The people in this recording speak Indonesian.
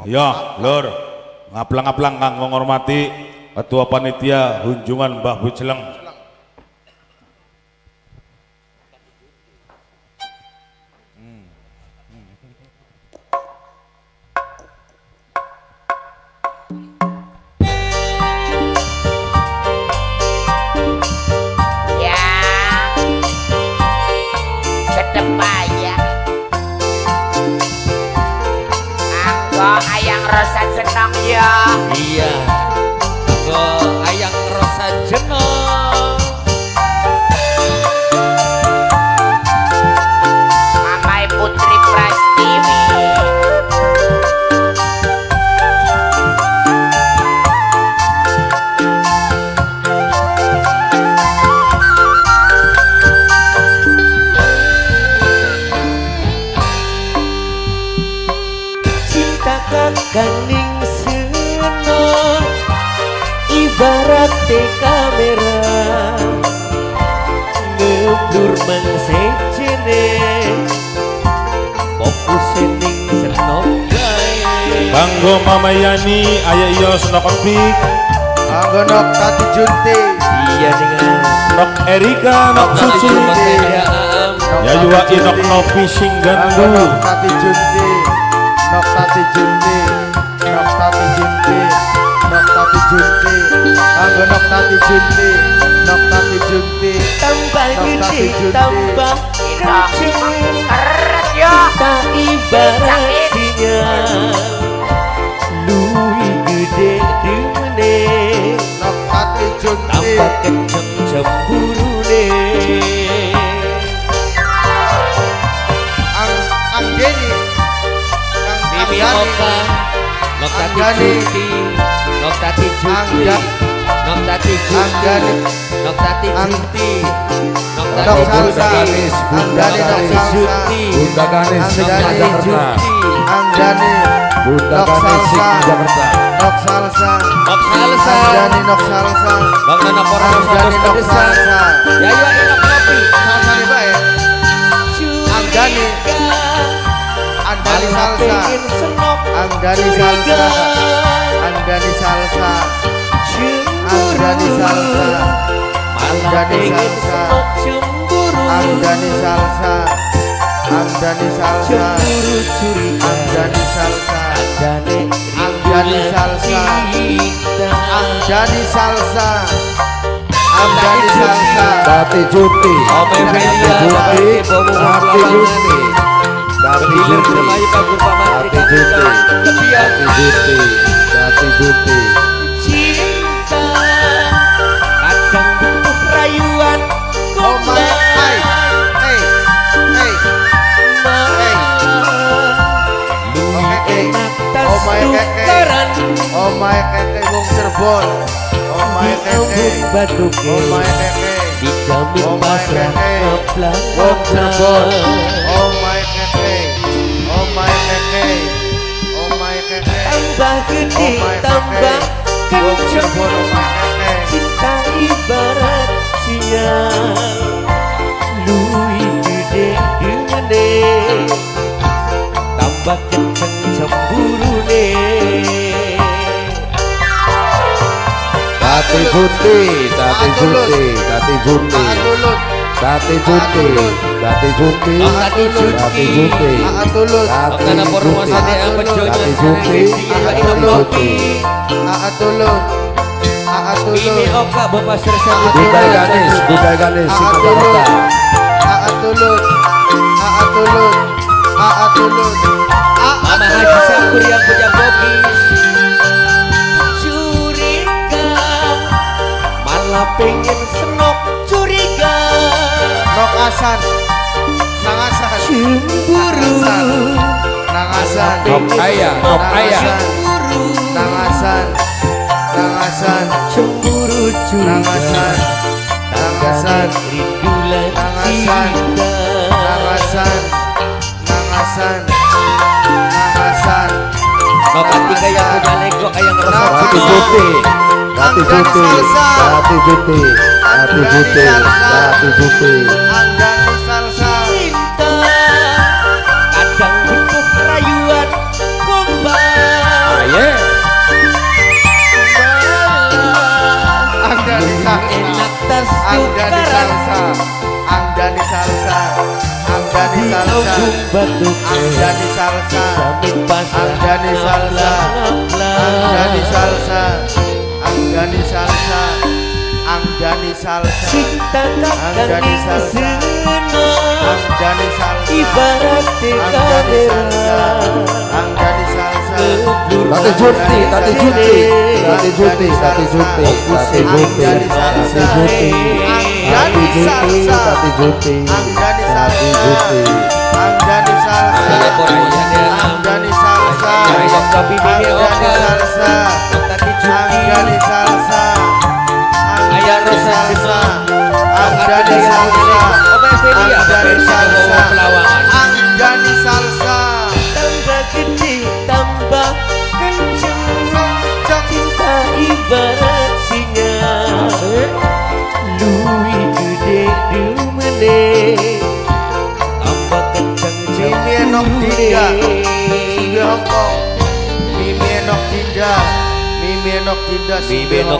Ya, Lur, ngaplang-ngaplang kanggo ngormati Ketua Panitia Hunjungan Mbah Bujeleng. Ya, sedep ya. Anggo ayang rasa senang ya. Iya, anggo ayang rasa jeneng. Mamai Putri Prastiwi. Cinta kakaning seno ibarat kamera ngeblur mengsecene fokus ning senok gae. Kanggo Mama Yani, Ayah Iyo Senok Empik, Anggo nok Tati Junti. Iya dengan Nok Erika, Nok Susu, Yayua Inok Nopi Anggo Singgandu, nok Tati Junti. Nok Tati Junti. Nok Tati Junti. Nok Tati Junti. Anggo nok Tati Junti. Nok Tati Junti. tambah Nok Tati gede Junti. tambah kenceng Keret ya. tak ibarat sinyal luwih gede dimene Nok Tati Junti. tambah kenceng cemburune. Ang Deni. Mimi Ang Oka, Nok Tati Anggani. Junti, Nok Tati Junti, Angga- Nok Tati Junti, Anggani. Nok Tati Junti, Nok Nok Tati Salsa. Junti, Anggani Nok Salsa. Bunda Ganes Sing Anggani Jakarta, Ang Dani. Bunda Nok Ganes Sing Salsa. Jakarta, Nok Salsa. Nok Salsa, Ang Dani Nok Salsa. Nok Nana Porang Ang Dani Sodus Nok Pedesa, Salsa. Yayu Inok Kopi, Salsa nih Pak ya. Ang Dani. Ang Dani Salsa. pengen senok, Ang Dani Salsa. Ang Dani Salsa. Ang Dani Salsa. malah Dani pengen Salsa. senok cemburu, Ang Dani Salsa. Ang Dani Salsa. cemburu curiga. Ang Dani Salsa. Dane Ang Dani Salsa. Ang Dani Salsa. Ang Dani Salsa. Tati Junti, Ome Melia, Tati Bobo Tati Junti, Tati Bilir Junti, Remayu Bagus Pak Menteri Tati Junti, Kebian Tati Junti, Tati Junti. cinta kadang butuh rayuan Oh my, hey, hey, hey. Luwih Oke, enak tas oh my, tukaran Oh my keke wong Cirebon. Oh my keke. Batuke Oh my keke. dijamin Oh my pasrah keke. ngeplang Wong Cirebon. Oh my keke. Oh my keke. Oh my keke. tambah gede Oh my tambah keke. Wong kenceng Cirebon. Oh my keke. cinta ibarat sinyal luwih gede dimene tambah kenceng cemburune. Tati Junti, Tati Junti, Tati Junti, Taat tulut. Tati Junti, Tati Junti, Nok Tati Junti. Tati Junti, Taat tulut. Tati Karena promosi Junti, yang berjodoh Tati Junti, Tati Junti. Taat tulut. Taat Mimi tulut. Oka Bapak Sersan Bunda Ganes, Bunda Ganes Sing Jakarta. Taat tulut. Taat tulut. Taat tulut. Mama Haji Sakur yang punya kopi curiga malah pengen senok curiga Nok Asan. Nang Asan. cemburu Nang Asan. Nok Ayah, Nok Ayah. cemburu Nang Asan. Nang Asan. cemburu Nang curiga Asan. Nang Asan. rindu lan Nang Asan. cinta Nang Asan. Nang Asan. Nang Asan. Nok Atika yang punya lego ayang rasa Tati cinta Junti, Tati Junti, Tati Junti, Tati Junti, Tati Junti. Anggani Salsa. cinta kadang butuh rayuan gombal batu Angjani salsa jamin pasrah Angjani salsa Angjani salsa Angjani salsa Angjani salsa cinta kakang Angjani salsa seno Angjani salsa ibarat Angjani salsa kamera Angjani salsa Tati Junti, Tati Junti, Tati Junti, Tati Junti, Tati Junti, Angjani salsa Angjani salsa Tati Junti, Angjani Tati salsa Junti. Angjani salsa Ayah koraya dia Angjani salsa Ayah kopi bini Angjani oka salsa Tati Junti Angjani salsa Ayah Rosa salsa Seno Angjani salsa Angjani salsa Pelawangan Angjani salsa tambah gede tambah kenceng cinta ibarat singa luwih gede dumene tambah kenceng Mimi enok tiga Sudah Hongkong Mimi enok tinda Mimi enok tinda Mimi enok